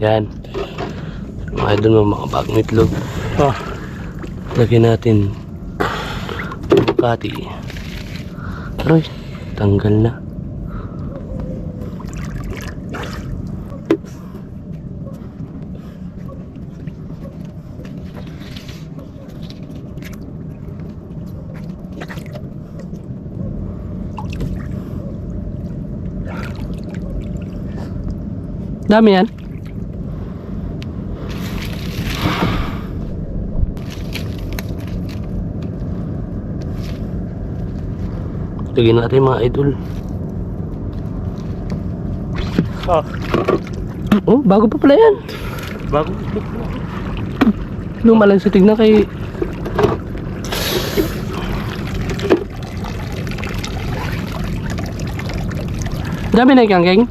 Yan. Mga idol mo, mga bagong itlog. Oh. Lagyan natin Makati. Aroy, tanggal na. Dami yan. Lagyan natin mga idol. Oh, bago pa pala yan. Bago. Luma lang sa tignan kay... Dami na ikangking.